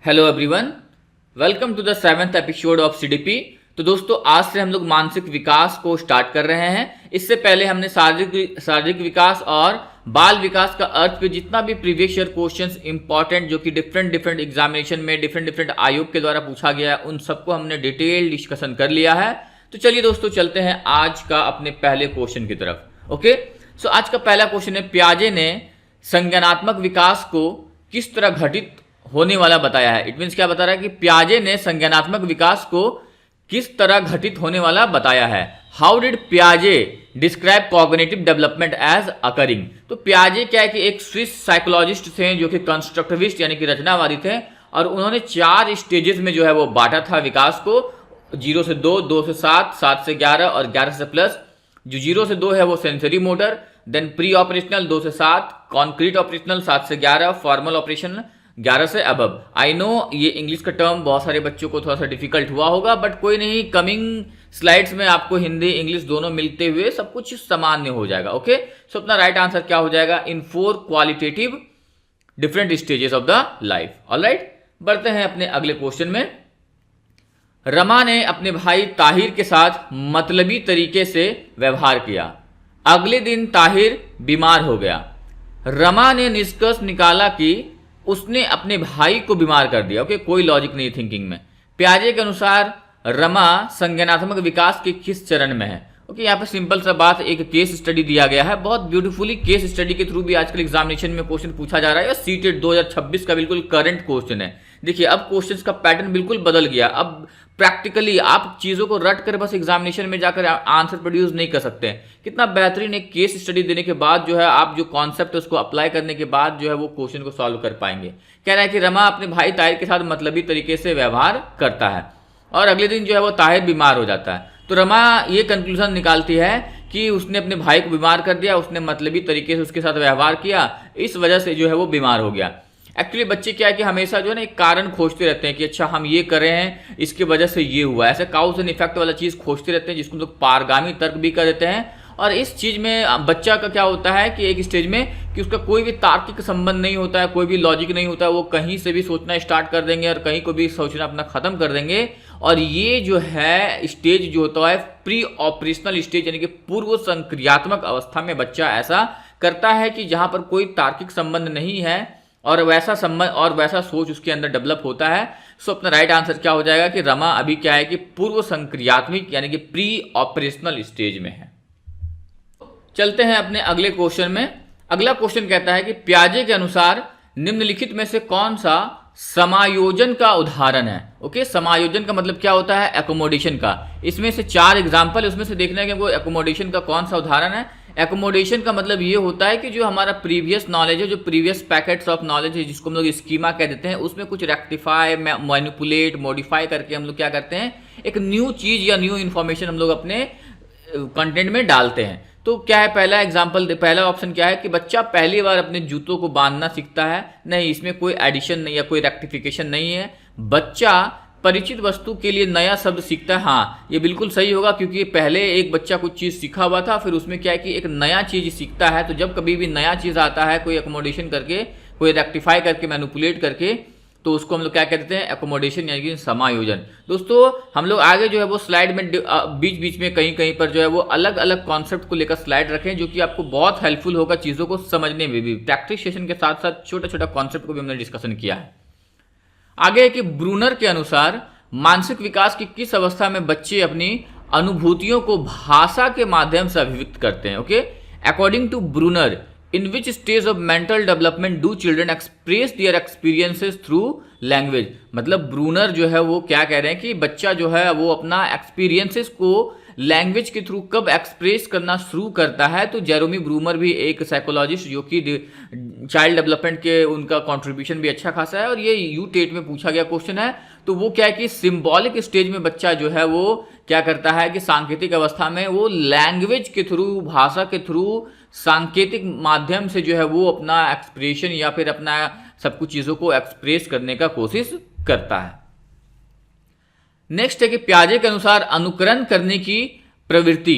Hello everyone, welcome to the 7th episode of CDP. तो दोस्तों, आज से हम लोग मानसिक विकास को स्टार्ट कर रहे हैं। इससे पहले हमने शारीरिक विकास और बाल विकास का अर्थ पे जितना भी प्रीवियस ईयर क्वेश्चंस इंपॉर्टेंट जो कि डिफरेंट एग्जामिनेशन में डिफरेंट आयोग के द्वारा पूछा गया है, उन सबको हमने डिटेल डिस्कशन कर लिया है। तो चलिए दोस्तों, चलते हैं आज का अपने पहले क्वेश्चन की तरफ। ओके, सो आज का पहला क्वेश्चन है, पियाजे ने संज्ञानात्मक विकास को किस तरह घटित होने वाला बताया है। इट मीन्स क्या बता रहा है कि पियाजे ने संज्ञानात्मक विकास को किस तरह घटित होने वाला बताया है। हाउ डिड पियाजे describe cognitive development as occurring. तो पियाजे क्या है कि एक स्विस साइकोलॉजिस्ट थे जो कि कंस्ट्रक्टिविस्ट यानी कि रचनावादी थे, और उन्होंने 4 स्टेजेस में जो है वो बांटा था विकास को। 0 से 2, 2 से 7, 7 से 11 और 11 से प्लस। जो 0 से 2 है वो sensory motor, then pre operational 2 से 7, कॉन्क्रीट ऑपरेशनल 7 से 11, फॉर्मल ऑपरेशनल 11 से अबव। आई नो ये इंग्लिश का टर्म बहुत सारे बच्चों को थोड़ा सा डिफिकल्ट हुआ होगा, बट कोई नहीं, कमिंग स्लाइड्स में आपको हिंदी इंग्लिश दोनों मिलते हुए सब कुछ सामान्य हो जाएगा। ओके, सो अपना राइट आंसर क्या हो जाएगा, इन 4 qualitative different stages of the life. Alright, बढ़ते हैं अपने अगले क्वेश्चन में। रमा ने अपने भाई ताहिर के साथ मतलबी तरीके से व्यवहार किया। अगले दिन ताहिर बीमार हो गया। रमा ने निष्कर्ष निकाला कि उसने अपने भाई को बीमार कर दिया। ओके, कोई लॉजिक नहीं थिंकिंग में। पियाजे के अनुसार रमा संज्ञानात्मक विकास के किस चरण में है। ओके, यहाँ पे सिंपल सा बात, एक केस स्टडी दिया गया है। बहुत ब्यूटीफुली केस स्टडी के थ्रू भी आजकल एग्जामिनेशन में क्वेश्चन पूछा जा रहा है। सीटेट 2026 का बिल्कुल करंट क्वेश्चन है। देखिए, अब क्वेश्चंस का पैटर्न बिल्कुल बदल गया। अब प्रैक्टिकली आप चीजों को रट कर बस एग्जामिनेशन में जाकर आंसर प्रोड्यूस नहीं कर सकते। कितना बेहतरीन एक केस स्टडी देने के बाद जो है आप जो कॉन्सेप्ट है उसको अप्लाई करने के बाद जो है वो क्वेश्चन को सॉल्व कर पाएंगे। कह रहा है कि रमा अपने भाई ताहिर के साथ मतलबी तरीके से व्यवहार करता है और अगले दिन जो है वो ताहिर बीमार हो जाता है। तो रमा ये कंक्लूजन निकालती है कि उसने अपने भाई को बीमार कर दिया, उसने मतलबी तरीके से उसके साथ व्यवहार किया, इस वजह से जो है वो बीमार हो गया। एक्चुअली बच्चे क्या है कि हमेशा जो है ना एक कारण खोजते रहते हैं कि अच्छा हम ये कर रहे हैं, इसकी वजह से ये हुआ। ऐसे काउज एंड इफेक्ट वाला चीज खोजते रहते हैं, जिसको हम लोग पारगामी तर्क भी कर देते हैं। और इस चीज में बच्चा का क्या होता है कि एक स्टेज में कि उसका कोई भी तार्किक संबंध नहीं होता है, कोई भी लॉजिक नहीं होता है, वो कहीं से भी सोचना स्टार्ट कर देंगे और कहीं को भी सोचना अपना खत्म कर देंगे। और ये जो है स्टेज जो होता है प्री ऑपरेशनल स्टेज यानी कि पूर्व संक्रियात्मक अवस्था में बच्चा ऐसा करता है कि जहां पर कोई तार्किक संबंध नहीं है और वैसा संबंध और वैसा सोच उसके अंदर डेवलप होता है। सो अपना राइट आंसर क्या हो जाएगा कि रमा अभी क्या है कि पूर्व संक्रियात्मक यानी कि प्री ऑपरेशनल स्टेज में है। चलते हैं अपने अगले क्वेश्चन में। अगला क्वेश्चन कहता है कि पियाजे के अनुसार निम्नलिखित में से कौन सा समायोजन का उदाहरण है। ओके, समायोजन का मतलब क्या होता है, एकोमोडेशन का। इसमें से 4 एग्जाम्पल, उसमें से देखना है कि वो एकोमोडेशन का कौन सा उदाहरण है। एकोमोडेशन का मतलब ये होता है कि जो हमारा प्रीवियस नॉलेज है, जो प्रीवियस पैकेट्स ऑफ नॉलेज है, जिसको हम लोग स्कीमा कह देते हैं, उसमें कुछ रेक्टिफाई, मैनिपुलेट, मॉडिफाई करके हम लोग क्या करते हैं, एक न्यू चीज या न्यू इन्फॉर्मेशन हम लोग अपने कंटेंट में डालते हैं। तो क्या है पहला एग्जाम्पल, पहला ऑप्शन क्या है कि बच्चा पहली बार अपने जूतों को बांधना सीखता है। नहीं, इसमें कोई एडिशन नहीं या कोई रेक्टिफिकेशन नहीं है। बच्चा परिचित वस्तु के लिए नया शब्द सीखता है। हाँ, ये बिल्कुल सही होगा, क्योंकि पहले एक बच्चा कुछ चीज़ सीखा हुआ था, फिर उसमें क्या है कि एक नया चीज़ सीखता है। तो जब कभी भी नया चीज़ आता है, कोई एकोमोडेशन करके, कोई रेक्टिफाई करके, मैनिपुलेट करके, तो उसको हम लोग क्या कहते हैं, एकोमोडेशन यानी कि समायोजन। दोस्तों, हम लोग आगे जो है वो स्लाइड में बीच बीच में कहीं कहीं पर जो है वो अलग अलग कॉन्सेप्ट को लेकर स्लाइड रखें, जो कि आपको बहुत हेल्पफुल होगा चीज़ों को समझने में भी। प्रैक्टिस सेशन के साथ साथ छोटा छोटा कॉन्सेप्ट को भी हमने डिस्कशन किया है। आगे कि ब्रूनर के अनुसार मानसिक विकास की किस अवस्था में बच्चे अपनी अनुभूतियों को भाषा के माध्यम से अभिव्यक्त करते हैं। Okay, according to Bruner, in which stage of mental development do children express their experiences through language. मतलब ब्रूनर जो है वो क्या कह रहे हैं कि बच्चा जो है वो अपना एक्सपीरियंसेस को लैंग्वेज के थ्रू कब एक्सप्रेस करना शुरू करता है। तो जेरोमी ब्रूमर भी एक साइकोलॉजिस्ट जो कि चाइल्ड डेवलपमेंट के उनका कंट्रीब्यूशन भी अच्छा खासा है, और ये यूटेट में पूछा गया क्वेश्चन है। तो वो क्या है कि सिंबॉलिक स्टेज में बच्चा जो है वो क्या करता है कि सांकेतिक अवस्था में वो लैंग्वेज के थ्रू, भाषा के थ्रू, सांकेतिक माध्यम से जो है वो अपना एक्सप्रेशन या फिर अपना सब कुछ चीजों को एक्सप्रेस करने का कोशिश करता है। नेक्स्ट है कि पियाजे के अनुसार अनुकरण करने की प्रवृत्ति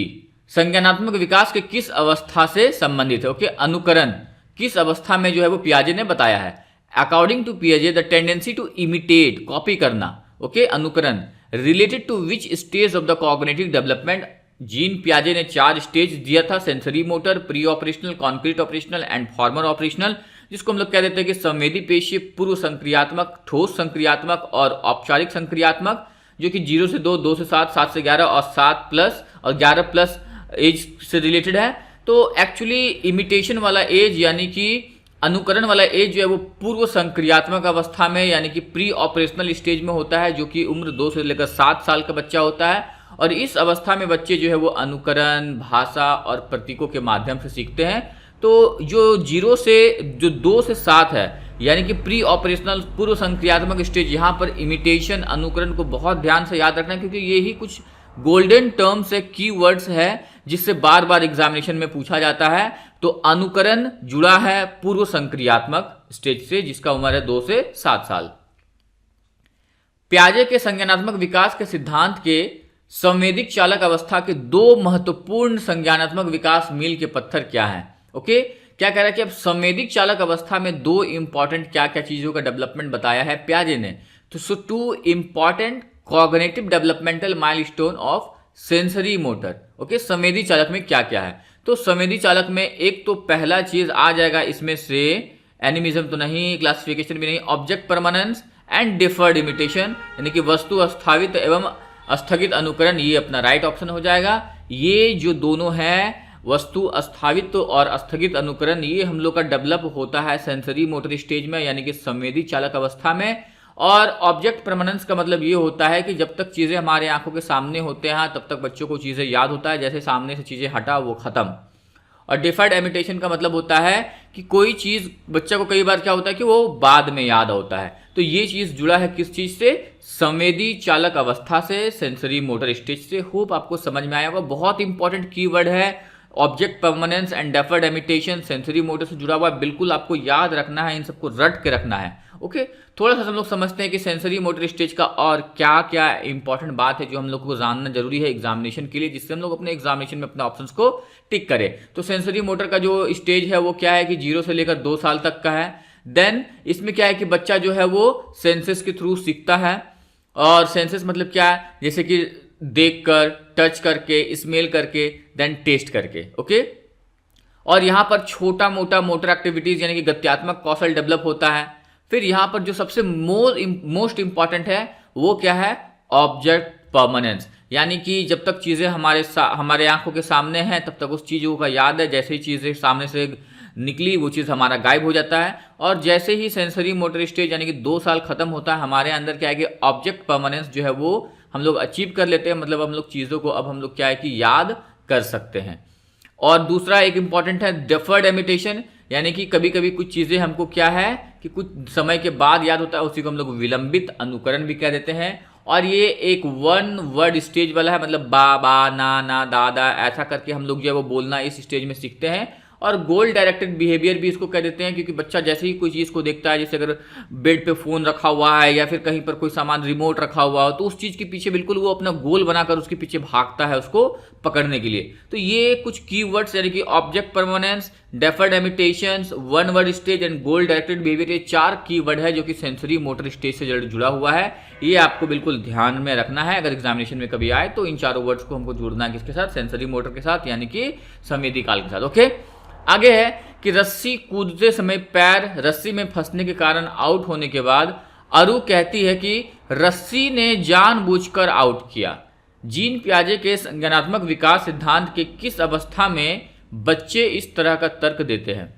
संज्ञानात्मक विकास के किस अवस्था से संबंधित है। ओके, अनुकरण किस अवस्था में जो है वो पियाजे ने बताया है। अकॉर्डिंग टू पियाजे the tendency to imitate, copy करना, ओके, अनुकरण, related to which stage of the cognitive development. Jean पियाजे ने 4 स्टेज दिया था, sensory motor, pre operational, concrete operational and former operational, जिसको हम लोग कह देते हैं कि संवेदी पेशीय, पूर्व संक्रियात्मक, ठोस संक्रियात्मक और औपचारिक संक्रियात्मक, जो कि 0 से 2, 2 से 7, 7 से 11 और 7 प्लस और 11 प्लस एज से रिलेटेड है। तो एक्चुअली इमिटेशन वाला एज यानी कि अनुकरण वाला एज जो है वो पूर्व संक्रियात्मक अवस्था में यानी कि प्री ऑपरेशनल स्टेज में होता है, जो कि उम्र 2 से लेकर 7 साल का बच्चा होता है। और इस अवस्था में बच्चे जो है वो अनुकरण, भाषा और प्रतीकों के माध्यम से सीखते हैं। तो जो 0 से जो 2 से 7 है यानी कि प्री ऑपरेशनल पूर्व संक्रियात्मक स्टेज, यहाँ पर इमिटेशन, अनुकरण को बहुत ध्यान से याद रखना, क्योंकि यही कुछ गोल्डन टर्म्स है, कीवर्ड्स है, जिससे बार बार एग्जामिनेशन में पूछा जाता है। तो अनुकरण जुड़ा है पूर्व संक्रियात्मक स्टेज से, जिसका उम्र है 2 से 7 साल। पियाजे के संज्ञानात्मक विकास के सिद्धांत के संवेदिक चालक अवस्था के 2 महत्वपूर्ण संज्ञानात्मक विकास मील के पत्थर क्या हैं? ओके, क्या कह रहा है कि अब संवेदिक चालक अवस्था में 2 इंपॉर्टेंट क्या क्या चीजों का डेवलपमेंट बताया है पियाजे ने। तो 2 important cognitive developmental milestone of sensory motor. Okay, संवेदी चालक में क्या क्या है? तो संवेदी चालक में एक तो पहला चीज आ जाएगा इसमें से, एनिमिज्म तो नहीं, क्लासिफिकेशन भी नहीं, object permanence and deferred imitation, यानी कि वस्तु स्थापित एवं स्थगित अनुकरण, ये अपना राइट ऑप्शन हो जाएगा। ये जो दोनों है वस्तु स्थापित और स्थगित अनुकरण, ये हम लोग का डेवलप होता है सेंसरी मोटर स्टेज में यानी कि संवेदी चालक अवस्था में। और ऑब्जेक्ट परमानेंस का मतलब ये होता है कि जब तक चीजें हमारे आंखों के सामने होते हैं तब तक बच्चों को चीजें याद होता है, जैसे सामने से चीजें हटा वो खत्म। और डिफर्ड इमिटेशन का मतलब होता है कि कोई चीज बच्चा को कई बार क्या होता है कि वो बाद में याद होता है। तो ये चीज जुड़ा है किस चीज से? संवेदी चालक अवस्था से, सेंसरी मोटर स्टेज से। होप आपको समझ में आया होगा। बहुत इंपॉर्टेंट कीवर्ड है object permanence and deferred imitation, sensory motor से जुड़ा हुआ है, बिल्कुल आपको याद रखना है, इन सबको रट के रखना है। ओके, थोड़ा सा हम लोग समझते हैं कि सेंसरी मोटर स्टेज का और क्या क्या इंपॉर्टेंट बात है जो हम लोग को जानना जरूरी है एग्जामिनेशन के लिए, जिससे हम लोग अपने एग्जामिनेशन में अपने ऑप्शंस को टिक करें। तो सेंसरी मोटर का जो स्टेज है वो क्या है कि 0 से लेकर 2 साल तक का है। देन इसमें क्या है कि बच्चा जो है वो सेंसेस के थ्रू सीखता है। और सेंसेस मतलब क्या है? जैसे कि देखकर, टच करके, स्मेल करके, देन टेस्ट करके। ओके, और यहां पर छोटा मोटा मोटर एक्टिविटीज यानी कि गत्यात्मक कौशल डेवलप होता है। फिर यहां पर जो सबसे मोस्ट इंपॉर्टेंट है वो क्या है? ऑब्जेक्ट परमानेंस, यानी कि जब तक चीजें हमारे आंखों के सामने हैं तब तक उस चीजों का याद है, जैसे ही चीजें सामने से निकली वो चीज हमारा गायब हो जाता है। और जैसे ही सेंसरी मोटर स्टेज यानी कि 2 साल खत्म होता है, हमारे अंदर क्या है कि ऑब्जेक्ट परमानेंस जो है वो हम लोग अचीव कर लेते हैं, मतलब हम लोग चीजों को अब हम लोग क्या है कि याद कर सकते हैं। और दूसरा एक इंपॉर्टेंट है डेफर्ड इमिटेशन, यानी कि कभी कभी कुछ चीजें हमको क्या है कि कुछ समय के बाद याद होता है, उसी को हम लोग विलंबित अनुकरण भी कह देते हैं। और ये एक 1 वर्ड स्टेज वाला है, मतलब बा, ना, दादा, ऐसा करके हम लोग जो है वो बोलना इस स्टेज में सीखते हैं। और गोल डायरेक्टेड बिहेवियर भी इसको कह देते हैं, क्योंकि बच्चा जैसे ही कोई चीज़ को देखता है, जैसे अगर बेड पे फ़ोन रखा हुआ है या फिर कहीं पर कोई सामान रिमोट रखा हुआ हो, तो उस चीज़ के पीछे बिल्कुल वो अपना गोल बनाकर उसके पीछे भागता है उसको पकड़ने के लिए। तो ये कुछ कीवर्ड्स यानी कि object permanence, deferred imitations, 1 word stage and goal directed behaviour, ये 4 कीवर्ड है जो कि सेंसरी मोटर स्टेज से जुड़ा हुआ है। ये आपको बिल्कुल ध्यान में रखना है, अगर एग्जामिनेशन में कभी आए तो इन चारों वर्ड्स को हमको जोड़ना है किसके साथ? सेंसरी मोटर के साथ, यानी कि संवेदी काल के साथ। ओके, आगे है कि रस्सी कूदते समय पैर रस्सी में फंसने के कारण आउट होने के बाद अरु कहती है कि रस्सी ने जानबूझकर आउट किया। जीन पियाजे के संज्ञानात्मक विकास सिद्धांत के किस अवस्था में बच्चे इस तरह का तर्क देते हैं?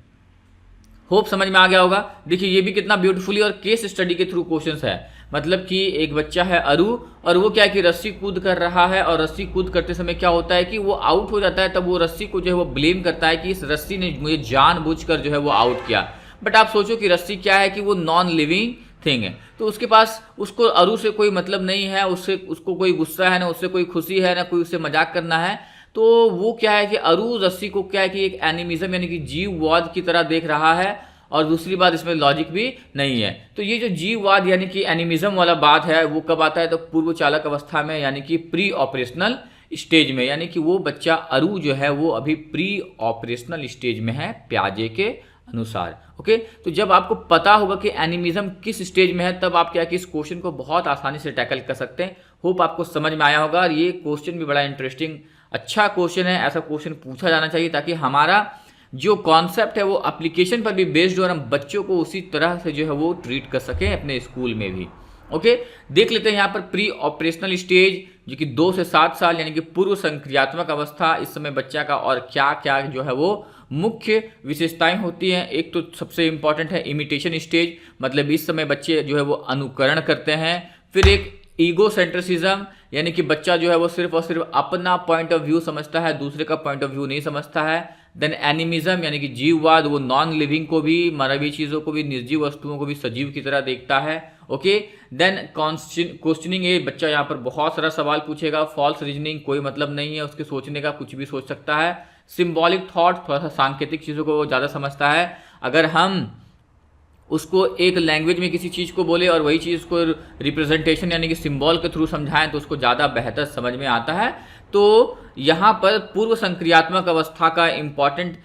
होप समझ में आ गया होगा। देखिए ये भी कितना ब्यूटीफुली और केस स्टडी के थ्रू क्वेश्चंस है। मतलब कि एक बच्चा है अरु, और वो क्या है कि रस्सी कूद कर रहा है, और रस्सी कूद करते समय क्या होता है कि वो आउट हो जाता है। तब वो रस्सी को जो है वो ब्लेम करता है कि इस रस्सी ने मुझे जानबूझकर जो है वो आउट किया। बट आप सोचो कि रस्सी क्या है कि वो नॉन लिविंग थिंग है, तो उसके पास उसको अरु से कोई मतलब नहीं है, उसको कोई गुस्सा है ना, उससे कोई खुशी है ना, कोई उससे मजाक करना है। तो वो क्या है कि अरु रस्सी को क्या है कि एक एनिमिज्म यानी कि जीववाद की तरह देख रहा है। और दूसरी बात, इसमें लॉजिक भी नहीं है। तो ये जो जीववाद यानी कि एनिमिज्म वाला बात है वो कब आता है? तो पूर्व चालक अवस्था में, यानी कि प्री ऑपरेशनल स्टेज में, यानी कि वो बच्चा अरु जो है वो अभी प्री ऑपरेशनल स्टेज में है पियाजे के अनुसार। ओके, तो जब आपको पता होगा कि एनिमिज्म किस स्टेज में है, तब आप क्या कि इस क्वेश्चन को बहुत आसानी से टैकल कर सकते हैं। होप आपको समझ में आया होगा। और ये क्वेश्चन भी बड़ा इंटरेस्टिंग अच्छा क्वेश्चन है, ऐसा क्वेश्चन पूछा जाना चाहिए ताकि हमारा जो कॉन्सेप्ट है वो एप्लीकेशन पर भी बेस्ड हो और हम बच्चों को उसी तरह से जो है वो ट्रीट कर सकें अपने स्कूल में भी। ओके, देख लेते हैं यहाँ पर प्री ऑपरेशनल स्टेज जो कि 2 से 7 साल यानी कि पूर्व संक्रियात्मक अवस्था, इस समय बच्चा का और क्या क्या जो है वो मुख्य विशेषताएं होती हैं। एक तो सबसे इंपॉर्टेंट है इमिटेशन स्टेज, मतलब इस समय बच्चे जो है वो अनुकरण करते हैं। फिर एक ईगो सेंट्रिसिज्म यानी कि बच्चा जो है वो सिर्फ और सिर्फ अपना पॉइंट ऑफ व्यू समझता है, दूसरे का पॉइंट ऑफ व्यू नहीं समझता है। देन एनिमिज्म यानी कि जीववाद, वो नॉन लिविंग को भी, मानवीय चीज़ों को भी, निर्जीव वस्तुओं को भी सजीव की तरह देखता है। ओके, देन क्वेश्चनिंग, ये बच्चा यहाँ पर बहुत सारा सवाल पूछेगा। फॉल्स रीजनिंग, कोई मतलब नहीं है उसके सोचने का, कुछ भी सोच सकता है। सिंबॉलिक थॉट, थोड़ा सा सांकेतिक चीज़ों को वो ज़्यादा समझता है। अगर हम उसको एक लैंग्वेज में किसी चीज़ को बोले और वही चीज़ को रिप्रेजेंटेशन यानी कि सिंबल के थ्रू समझाएं तो उसको ज़्यादा बेहतर समझ में आता है। तो यहाँ पर पूर्व संक्रियात्मक अवस्था का इंपॉर्टेंट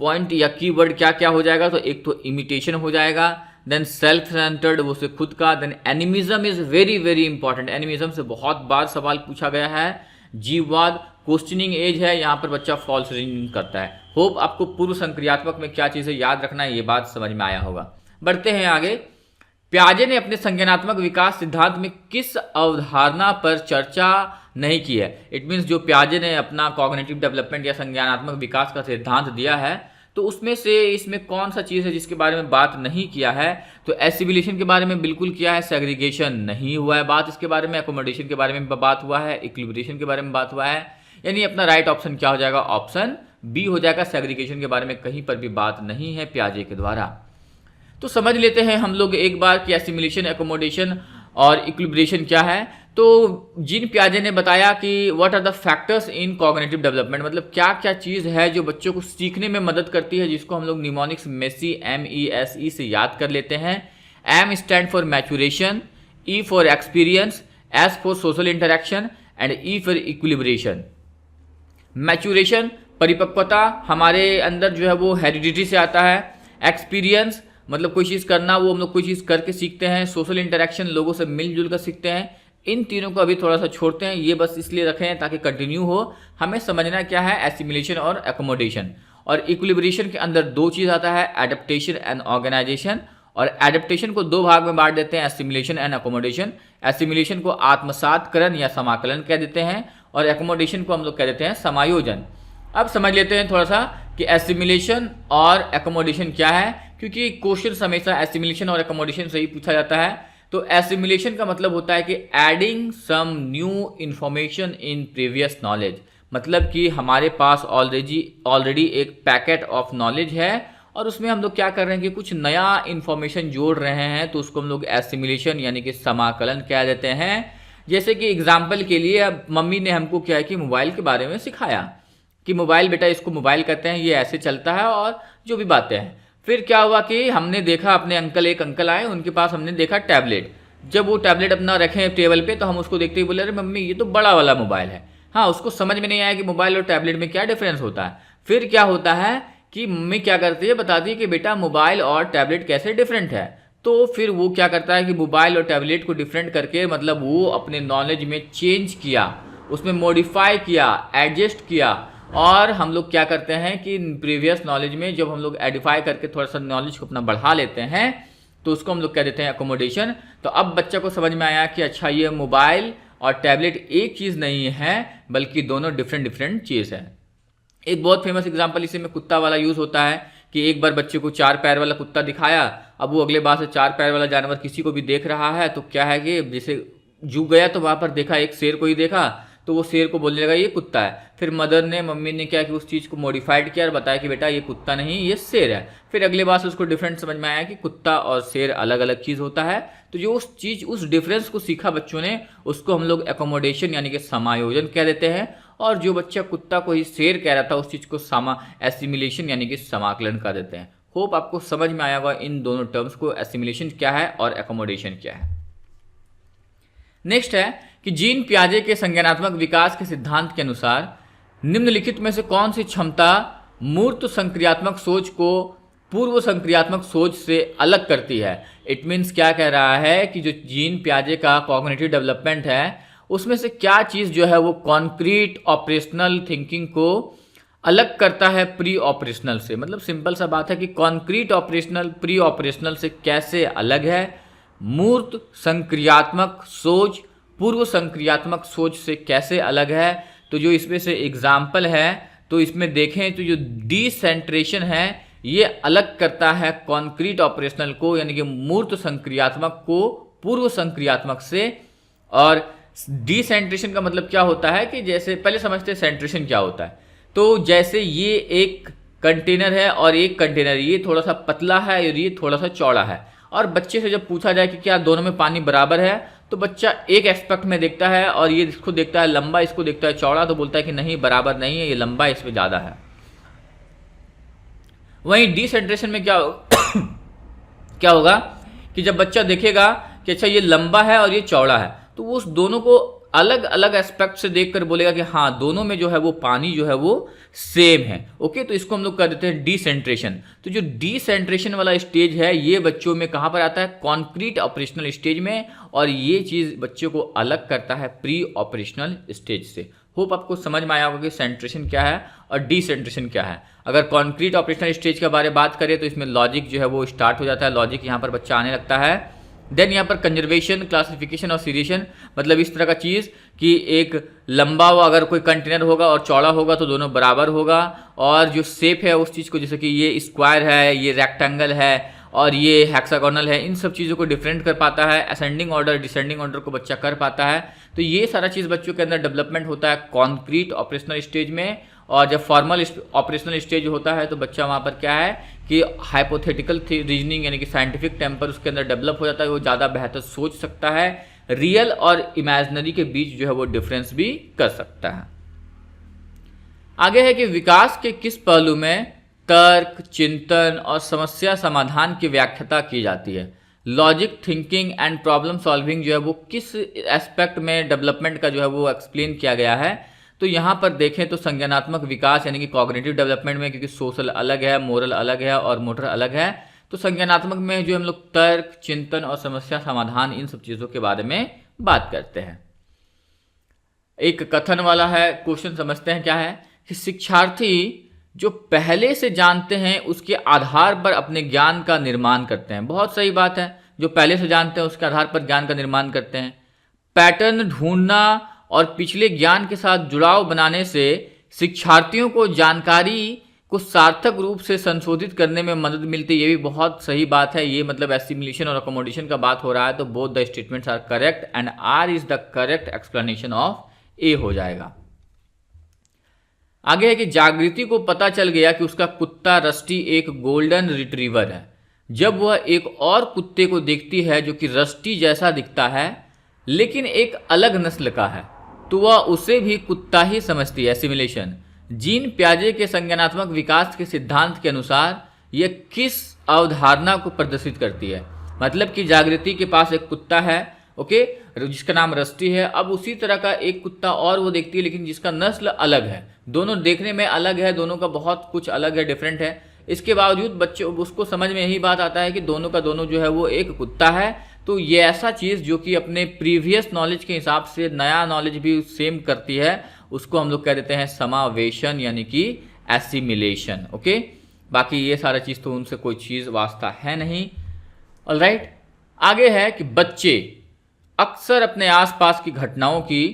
पॉइंट या कीवर्ड क्या क्या हो जाएगा, तो एक तो इमिटेशन हो जाएगा, देन सेल्फ सेंटर्ड, वो से खुद का, then animism is very very important, animism से बहुत बार सवाल पूछा गया है। जीववाद, क्वेश्चनिंग एज है, यहाँ पर बच्चा फॉल्स रीजनिंग करता है। होप आपको पूर्व संक्रियात्मक में क्या चीज़ें याद रखना है ये बात समझ में आया होगा। बढ़ते हैं आगे। प्याजे ने अपने संज्ञानात्मक विकास सिद्धांत में किस अवधारणा पर चर्चा नहीं की है? इट मीन्स जो प्याजे ने अपना कॉग्निटिव डेवलपमेंट या संज्ञानात्मक विकास का सिद्धांत दिया है, तो उसमें से इसमें कौन सा चीज़ है जिसके बारे में बात नहीं किया है? तो एसिमिलेशन के बारे में बिल्कुल किया है, सेग्रीगेशन नहीं हुआ है बात इसके बारे में, एकोमोडेशन के बारे में बात हुआ है, इक्विलिब्रेशन के बारे में बात हुआ है। यानी अपना राइट ऑप्शन क्या हो जाएगा? ऑप्शन बी हो जाएगा। सेग्रीगेशन के बारे में कहीं पर भी बात नहीं है प्याजे के द्वारा। तो समझ लेते हैं हम लोग एक बार कि एसिमिलेशन, एकोमोडेशन और इक्विलिब्रेशन क्या है। तो जीन पियाजे ने बताया कि what are the factors in cognitive development, मतलब क्या क्या चीज़ है जो बच्चों को सीखने में मदद करती है, जिसको हम लोग निमोनिक्स मेसी MESE से याद कर लेते हैं। M stand for maturation, E for experience, S for social interaction and E for equilibration. Maturation, परिपक्वता, हमारे अंदर जो है वो हेरिडिटी से आता है। एक्सपीरियंस मतलब कोई चीज़ करना, वो हम लोग कोई चीज़ करके सीखते हैं। सोशल इंटरेक्शन, लोगों से मिलजुल कर सीखते हैं। इन तीनों को अभी थोड़ा सा छोड़ते हैं, ये बस इसलिए रखे हैं ताकि कंटिन्यू हो। हमें समझना क्या है, एसिमिलेशन और एकोमोडेशन। और इक्विलिब्रेशन के अंदर 2 चीज़ आता है, एडेप्टेशन एंड ऑर्गेनाइजेशन। और एडेप्टेशन को 2 भाग में बांट देते हैं, एसिमिलेशन एंड एकोमोडेशन। एसिमिलेशन को आत्मसातकरण या समाकलन कह देते हैं, और एकोमोडेशन को हम लोग कह देते हैं समायोजन। अब समझ लेते हैं थोड़ा सा कि एसिमिलेशन और एकोमोडेशन क्या है, क्योंकि क्वेश्चन हमेशा एसिमिलेशन और एकोमोडेशन से ही पूछा जाता है। तो एसिमिलेशन का मतलब होता है कि adding some new information in previous knowledge, मतलब कि हमारे पास ऑलरेडी एक पैकेट ऑफ नॉलेज है और उसमें हम लोग क्या कर रहे हैं कि कुछ नया इंफॉर्मेशन जोड़ रहे हैं, तो उसको हम लोग एसिमिलेशन यानी कि समाकलन कह देते हैं। जैसे कि एग्जाम्पल के लिए अब मम्मी ने हमको क्या है कि मोबाइल के बारे में सिखाया कि मोबाइल बेटा इसको मोबाइल कहते हैं, ये ऐसे चलता है और जो भी बातें हैं। फिर क्या हुआ कि हमने देखा अपने एक अंकल आए, उनके पास हमने देखा टैबलेट। जब वो टैबलेट अपना रखे टेबल पे तो हम उसको देखते ही बोले अरे मम्मी ये तो बड़ा वाला मोबाइल है। हाँ, उसको समझ में नहीं आया कि मोबाइल और टैबलेट में क्या डिफरेंस होता है। फिर क्या होता है कि मम्मी क्या करती है, बताती है कि बेटा मोबाइल और टैबलेट कैसे डिफरेंट है। तो फिर वो क्या करता है कि मोबाइल और टैबलेट को डिफरेंट करके मतलब वो अपने नॉलेज में चेंज किया, उसमें मॉडिफाई किया, एडजस्ट किया। और हम लोग क्या करते हैं कि प्रीवियस नॉलेज में जब हम लोग एडिफाई करके थोड़ा सा नॉलेज को अपना बढ़ा लेते हैं तो उसको हम लोग कह देते हैं अकोमोडेशन। तो अब बच्चा को समझ में आया कि अच्छा ये मोबाइल और टैबलेट एक चीज़ नहीं है बल्कि दोनों डिफरेंट चीज़ है। एक बहुत फेमस एग्जांपल इसी में कुत्ता वाला यूज़ होता है कि एक बार बच्चे को 4 पैर वाला कुत्ता दिखाया, अब वो अगले बार से 4 पैर वाला जानवर किसी को भी देख रहा है तो क्या है कि जैसे जू गया तो वहाँ पर देखा एक शेर को ही देखा तो वो शेर को बोलने लगा ये कुत्ता है। फिर मम्मी ने क्या कि उस चीज़ को मॉडिफाइड किया और बताया कि बेटा ये कुत्ता नहीं ये शेर है। फिर अगले बार से उसको डिफरेंट समझ में आया कि कुत्ता और शेर अलग अलग चीज़ होता है। तो जो उस डिफरेंस को सीखा बच्चों ने उसको हम लोग एकोमोडेशन यानी कि समायोजन कह देते हैं। और जो बच्चा कुत्ता को ही शेर कह रहा था उस चीज़ को एसिमिलेशन यानी कि समाकलन कर देते हैं। होप आपको समझ में आया होगा इन दोनों टर्म्स को, एसिमिलेशन क्या है और एकोमोडेशन क्या है। नेक्स्ट है कि जीन पियाजे के संज्ञानात्मक विकास के सिद्धांत के अनुसार निम्नलिखित में से कौन सी क्षमता मूर्त संक्रियात्मक सोच को पूर्व संक्रियात्मक सोच से अलग करती है। इट मीन्स क्या कह रहा है कि जो जीन पियाजे का कॉग्निटिव डेवलपमेंट है उसमें से क्या चीज़ जो है वो कॉन्क्रीट ऑपरेशनल थिंकिंग को अलग करता है प्री ऑपरेशनल से। मतलब सिंपल सा बात है कि कॉन्क्रीट ऑपरेशनल प्री ऑपरेशनल से कैसे अलग है, मूर्त संक्रियात्मक सोच पूर्व संक्रियात्मक सोच से कैसे अलग है। तो जो इसमें से एग्जाम्पल है तो इसमें देखें तो जो डिसेंट्रेशन है ये अलग करता है कॉन्क्रीट ऑपरेशनल को यानी कि मूर्त संक्रियात्मक को पूर्व संक्रियात्मक से। और डिसेंट्रेशन का मतलब क्या होता है कि जैसे पहले समझते हैं सेंट्रेशन क्या होता है। तो जैसे ये एक कंटेनर है और एक कंटेनर ये थोड़ा सा पतला है और ये थोड़ा सा चौड़ा है, और बच्चे से जब पूछा जाए कि क्या दोनों में पानी बराबर है तो बच्चा एक एस्पेक्ट में देखता है और ये इसको देखता है लंबा, इसको देखता है चौड़ा, तो बोलता है कि नहीं बराबर नहीं है, ये लंबा है, इसमें ज़्यादा है। वहीं डिसेंट्रेशन में क्या होगा कि जब बच्चा देखेगा कि अच्छा ये लंबा है और ये चौड़ा है तो वो उस दोनों को अलग अलग एस्पेक्ट से देखकर बोलेगा कि हाँ दोनों में जो है वो पानी जो है वो सेम है। ओके, तो इसको हम लोग कर देते हैं डिसेंट्रेशन। तो जो डिसेंट्रेशन वाला स्टेज है ये बच्चों में कहाँ पर आता है, कॉन्क्रीट ऑपरेशनल स्टेज में, और ये चीज़ बच्चों को अलग करता है प्री ऑपरेशनल स्टेज से। होप आपको समझ में आया होगा कि सेंट्रेशन क्या है और डिसेंट्रेशन क्या है। अगर कॉन्क्रीट ऑपरेशनल स्टेज के बारे में बात करें तो इसमें लॉजिक जो है वो स्टार्ट हो जाता है, लॉजिक यहाँ पर बच्चा आने लगता है। देन यहाँ पर कंजर्वेशन, क्लासिफिकेशन और सीरिएशन, मतलब इस तरह का चीज़ कि एक लंबा हुआ अगर कोई कंटेनर होगा और चौड़ा होगा तो दोनों बराबर होगा, और जो शेप है उस चीज़ को, जैसे कि ये स्क्वायर है, ये रेक्टेंगल है और ये हेक्सागोनल है, इन सब चीज़ों को डिफरेंट कर पाता है। असेंडिंग ऑर्डर डिसेंडिंग ऑर्डर को बच्चा कर पाता है। तो ये सारा चीज़ बच्चों के अंदर डेवलपमेंट होता है कॉन्क्रीट ऑपरेशनल स्टेज में। और जब फॉर्मल ऑपरेशनल स्टेज होता है तो बच्चा वहाँ पर क्या है कि हाइपोथेटिकल रीजनिंग यानी कि साइंटिफिक टेम्पर उसके अंदर डेवलप हो जाता है, वो ज़्यादा बेहतर सोच सकता है, रियल और इमेजिनरी के बीच जो है वो डिफरेंस भी कर सकता है। आगे है कि विकास के किस पहलू में तर्क, चिंतन और समस्या समाधान की व्याख्या की जाती है। Logic, thinking and problem solving जो है वो किस एस्पेक्ट में डेवलपमेंट का जो है वो एक्सप्लेन किया गया है। तो यहाँ पर देखें तो संज्ञानात्मक विकास यानी कि कॉग्निटिव डेवलपमेंट में, क्योंकि सोशल अलग है, मोरल अलग है और मोटर अलग है, तो संज्ञानात्मक में जो हम लोग तर्क, चिंतन और समस्या समाधान इन सब चीज़ों के बारे में बात करते हैं। एक कथन वाला है क्वेश्चन, समझते हैं क्या है कि शिक्षार्थी जो पहले से जानते हैं उसके आधार पर अपने ज्ञान का निर्माण करते हैं। बहुत सही बात है, जो पहले से जानते हैं उसके आधार पर ज्ञान का निर्माण करते हैं। पैटर्न ढूंढना और पिछले ज्ञान के साथ जुड़ाव बनाने से शिक्षार्थियों को जानकारी को सार्थक रूप से संशोधित करने में मदद मिलती है। ये भी बहुत सही बात है। ये मतलब एसिमिलेशन और अकोमोडेशन का बात हो रहा है, तो both the statements are correct and R is the correct explanation of A हो जाएगा। आगे है कि जागृति को पता चल गया कि उसका कुत्ता रस्टी एक गोल्डन रिट्रीवर है। जब वह एक और कुत्ते को देखती है जो कि रस्टी जैसा दिखता है लेकिन एक अलग नस्ल का है, तो वह उसे भी कुत्ता ही समझती है। एसिमिलेशन जीन पियाजे के संज्ञानात्मक विकास के सिद्धांत के अनुसार यह किस अवधारणा को प्रदर्शित करती है। मतलब कि जागृति के पास एक कुत्ता है, ओके, जिसका नाम रस्टी है। अब उसी तरह का एक कुत्ता और वो देखती है लेकिन जिसका नस्ल अलग है। दोनों देखने में अलग है, दोनों का बहुत कुछ अलग है, डिफरेंट है। इसके बावजूद बच्चे उसको समझ में यही बात आता है कि दोनों का दोनों जो है वो एक कुत्ता है। तो ये ऐसा चीज़ जो कि अपने प्रीवियस नॉलेज के हिसाब से नया नॉलेज भी सेम करती है, उसको हम लोग कह देते हैं समावेशन यानी कि एसिमिलेशन। ओके, बाकी ये सारा चीज़ तो उनसे कोई चीज़ वास्ता है नहीं। ऑलराइट, आगे है कि बच्चे अक्सर अपने आसपास की घटनाओं की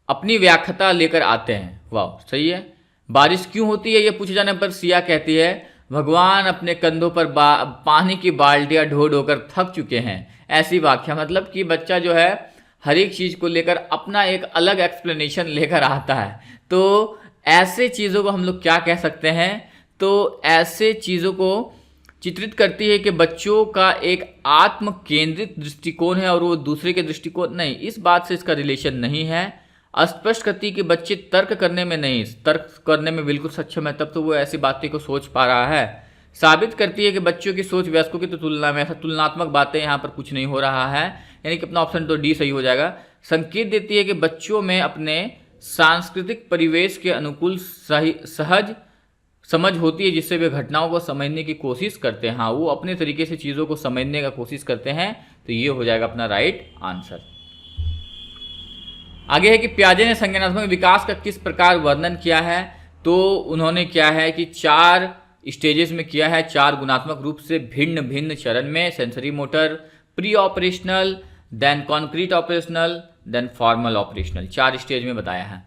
अपनी व्याख्या लेकर आते हैं। वाह, सही है। बारिश क्यों होती है ये पूछे जाने पर सिया कहती है भगवान अपने कंधों पर पानी की बाल्टियां ढो ढोकर थक चुके हैं। ऐसी व्याख्या, मतलब कि बच्चा जो है हर एक चीज़ को लेकर अपना एक अलग एक्सप्लेनेशन लेकर आता है। तो ऐसे चीज़ों को हम लोग क्या कह सकते हैं, तो ऐसे चीज़ों को चित्रित करती है कि बच्चों का एक आत्म केंद्रित दृष्टिकोण है और वो दूसरे के दृष्टिकोण नहीं, इस बात से इसका रिलेशन नहीं है। स्पष्ट करती है कि बच्चे तर्क करने में नहीं, तर्क करने में बिल्कुल सक्षम है, तब तो वो ऐसी बातें को सोच पा रहा है। साबित करती है कि बच्चों की सोच वयस्कों की तुलना में, ऐसा तुलनात्मक बातें यहाँ पर कुछ नहीं हो रहा है, यानी कि अपना ऑप्शन तो डी सही हो जाएगा। संकेत देती है कि बच्चों में अपने सांस्कृतिक परिवेश के अनुकूल समझ होती है जिससे वे घटनाओं को समझने की कोशिश करते हैं। हाँ, वो अपने तरीके से चीज़ों को समझने का कोशिश करते हैं, तो ये हो जाएगा अपना राइट आंसर। आगे है कि पियाजे ने संज्ञानात्मक विकास का किस प्रकार वर्णन किया है। तो उन्होंने क्या है कि 4 स्टेजेस में किया है, 4 गुणात्मक रूप से भिन्न भिन्न चरण में, sensory motor, pre operational, then concrete operational, then formal operational, 4 stage में बताया है।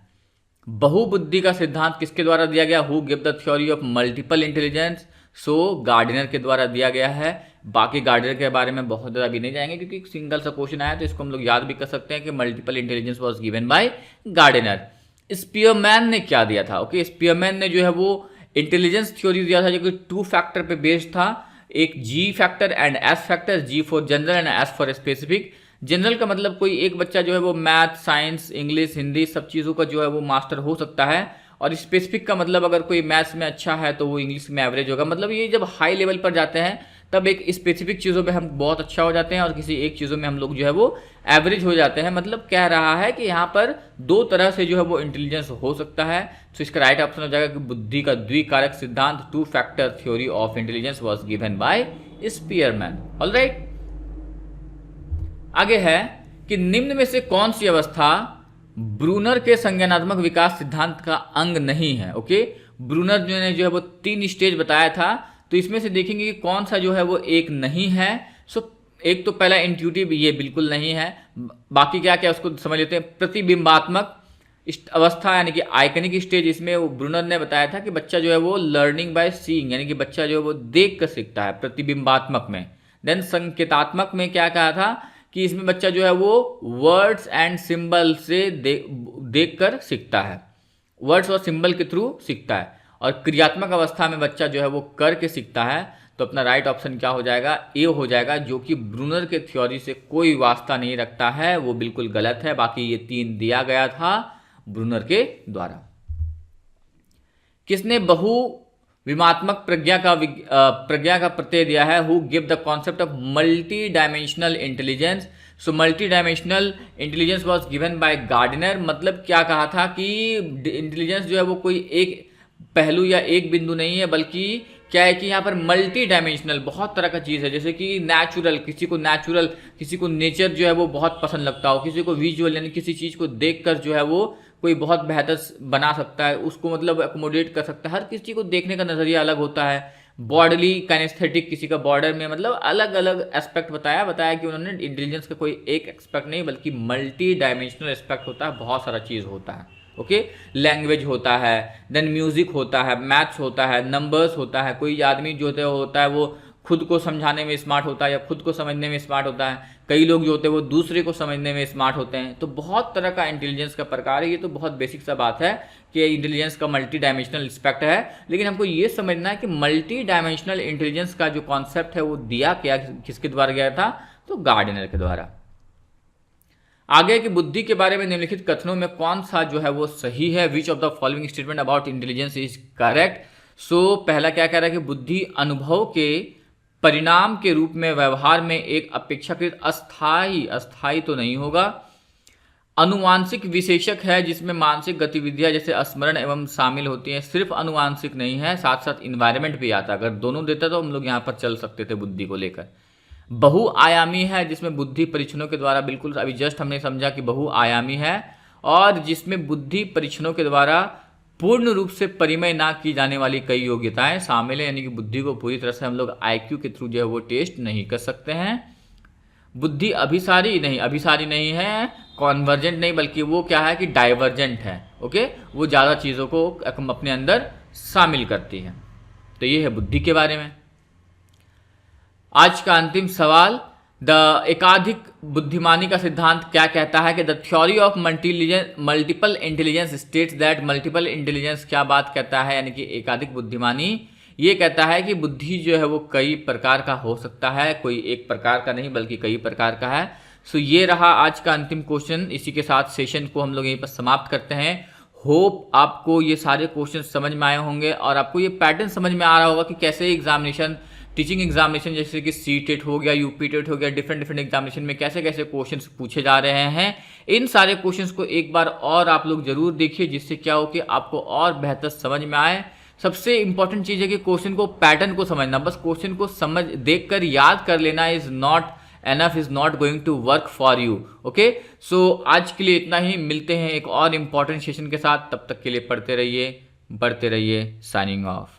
बहुबुद्धि का सिद्धांत किसके द्वारा दिया गया, who give the theory of multiple intelligence, so Gardner के द्वारा दिया गया है। बाकी गार्डनर के बारे में बहुत ज़्यादा अभी नहीं जाएंगे क्योंकि सिंगल सा क्वेश्चन आया, तो इसको हम लोग याद भी कर सकते हैं कि multiple intelligence was given by Gardner. Spearman ने क्या दिया था, ओके, स्पीयरमैन ने जो है वो इंटेलिजेंस थ्योरी दिया था जो कि 2 फैक्टर पे बेस्ड था, एक G factor and S factor, G for general and S for specific. General का मतलब कोई एक बच्चा जो है वो मैथ, साइंस, इंग्लिश, हिंदी सब चीज़ों का जो है वो मास्टर हो सकता है, और स्पेसिफिक का मतलब अगर कोई मैथ्स में अच्छा है तो वो इंग्लिश में एवरेज होगा। मतलब ये जब हाई लेवल पर जाते हैं तब एक स्पेसिफिक चीज़ों पे हम बहुत अच्छा हो जाते हैं और किसी एक चीज़ों में हम लोग जो है वो एवरेज हो जाते हैं। मतलब कह रहा है कि यहाँ पर 2 तरह से जो है वो इंटेलिजेंस हो सकता है। तो इसका राइट ऑप्शन हो जाएगा कि बुद्धि का द्विकारक सिद्धांत, 2 factor theory of intelligence was given bye Spearman. Alright, आगे है कि निम्न में से कौन सी अवस्था ब्रूनर के संज्ञानात्मक विकास सिद्धांत का अंग नहीं है। ओके, ब्रूनर जो ने जो है वो 3 स्टेज बताया था, तो इसमें से देखेंगे कि कौन सा जो है वो एक नहीं है। सो एक तो पहला इंट्यूटिव, ये बिल्कुल नहीं है। बाकी क्या क्या उसको समझ लेते हैं। प्रतिबिंबात्मक अवस्था यानी कि आइकनिक स्टेज, इसमें वो ब्रूनर ने बताया था कि बच्चा जो है वो लर्निंग बाय सीइंग, यानी कि बच्चा जो है वो देख कर सीखता है प्रतिबिंबात्मक में। देन संकेतात्मक में क्या कहा था कि इसमें बच्चा जो है वो वर्ड्स एंड सिंबल से देख कर सीखता है, वर्ड्स और सिंबल के थ्रू सीखता है। और क्रियात्मक अवस्था में बच्चा जो है वो करके सीखता है। तो अपना राइट ऑप्शन क्या हो जाएगा, ए हो जाएगा, जो कि ब्रूनर के थ्योरी से कोई वास्ता नहीं रखता है, वो बिल्कुल गलत है। बाकी ये 3 दिया गया था ब्रूनर के द्वारा। किसने बहु विमात्मक प्रज्ञा का प्रत्यय दिया है, who give the concept of multi dimensional intelligence. So multi dimensional intelligence was given by Gardner. मतलब क्या कहा था कि इंटेलिजेंस जो है वो कोई एक पहलू या एक बिंदु नहीं है, बल्कि क्या है कि यहाँ पर मल्टी डायमेंशनल बहुत तरह का चीज़ है। जैसे कि नेचुरल, किसी को नेचर जो है वो बहुत पसंद लगता हो, किसी को विजुअल यानी किसी चीज़ को देखकर जो है वो कोई बहुत बेहतर बना सकता है, उसको मतलब अकोमोडेट कर सकता है। हर किसी को देखने का नज़रिया अलग होता है। बॉडली काइनेस्थेटिक, किसी का बॉर्डर में, मतलब अलग अलग एस्पेक्ट बताया कि उन्होंने इंटेलिजेंस का कोई एक एस्पेक्ट नहीं बल्कि मल्टी डायमेंशनल एस्पेक्ट होता है, बहुत सारा चीज़ होता है। ओके, लैंग्वेज होता है, देन म्यूजिक होता है, मैथ्स होता है, नंबर्स होता है। कोई आदमी जो होता है वो खुद को समझाने में स्मार्ट होता है या खुद को समझने में स्मार्ट होता है। कई लोग जो होते हैं वो दूसरे को समझने में स्मार्ट होते हैं। तो बहुत तरह का इंटेलिजेंस का प्रकार है। ये तो बहुत बेसिक सा बात है कि इंटेलिजेंस का मल्टी डायमेंशनल एस्पेक्ट है, लेकिन हमको ये समझना है कि मल्टी डायमेंशनल इंटेलिजेंस का जो कॉन्सेप्ट है वो दिया क्या, किसके द्वारा गया था, तो गार्डनर के द्वारा। आगे की बुद्धि के बारे में निम्नलिखित कथनों में कौन सा जो है वो सही है, which of the following statement about intelligence is correct. So पहला क्या कह रहा है कि बुद्धि अनुभव के परिणाम के रूप में व्यवहार में एक अपेक्षाकृत अस्थाई तो नहीं होगा। अनुवांशिक विशेषक है जिसमें मानसिक गतिविधियां जैसे स्मरण एवं शामिल होती हैं। सिर्फ अनुवांशिक नहीं है, साथ साथ इन्वायरमेंट भी आता है। अगर दोनों देता तो हम लोग यहाँ पर चल सकते थे बुद्धि को लेकर। बहुआयामी है जिसमें बुद्धि परीक्षणों के द्वारा, बिल्कुल अभी जस्ट हमने समझा कि बहुआयामी है, और जिसमें बुद्धि परीक्षणों के द्वारा पूर्ण रूप से परिमय ना की जाने वाली कई योग्यताएं शामिल है, यानी कि बुद्धि को पूरी तरह से हम लोग IQ के थ्रू जो है वो टेस्ट नहीं कर सकते हैं। बुद्धि अभिसारी नहीं है, कॉन्वर्जेंट नहीं, बल्कि वो क्या है कि डाइवर्जेंट है। ओके, वो ज़्यादा चीज़ों को अपने अंदर शामिल करती है। तो ये है बुद्धि के बारे में। आज का अंतिम सवाल, द एकाधिक बुद्धिमानी का सिद्धांत क्या कहता है कि the theory of multiple intelligence states that. Multiple intelligence क्या बात कहता है, यानी कि एकाधिक बुद्धिमानी ये कहता है कि बुद्धि जो है वो कई प्रकार का हो सकता है, कोई एक प्रकार का नहीं बल्कि कई प्रकार का है। सो ये रहा आज का अंतिम क्वेश्चन। इसी के साथ सेशन को हम लोग यहीं पर समाप्त करते हैं। होप आपको ये सारे क्वेश्चन समझ में आए होंगे और आपको ये पैटर्न समझ में आ रहा होगा कि कैसे एग्जामिनेशन, टीचिंग एग्जामिनेशन जैसे कि CTET हो गया, UP TET हो गया, डिफरेंट एग्जामिनेशन में कैसे कैसे क्वेश्चंस पूछे जा रहे हैं। इन सारे क्वेश्चंस को एक बार और आप लोग जरूर देखिए, जिससे क्या हो कि आपको और बेहतर समझ में आए। सबसे इंपॉर्टेंट चीज़ है कि क्वेश्चन को पैटर्न को समझना, बस क्वेश्चन को समझ देख कर याद कर लेना is not enough, is not going to work for you. Okay, so आज के लिए इतना ही, मिलते हैं एक और इम्पॉर्टेंट सेशन के साथ, तब तक के लिए पढ़ते रहिए, बढ़ते रहिए, साइनिंग ऑफ।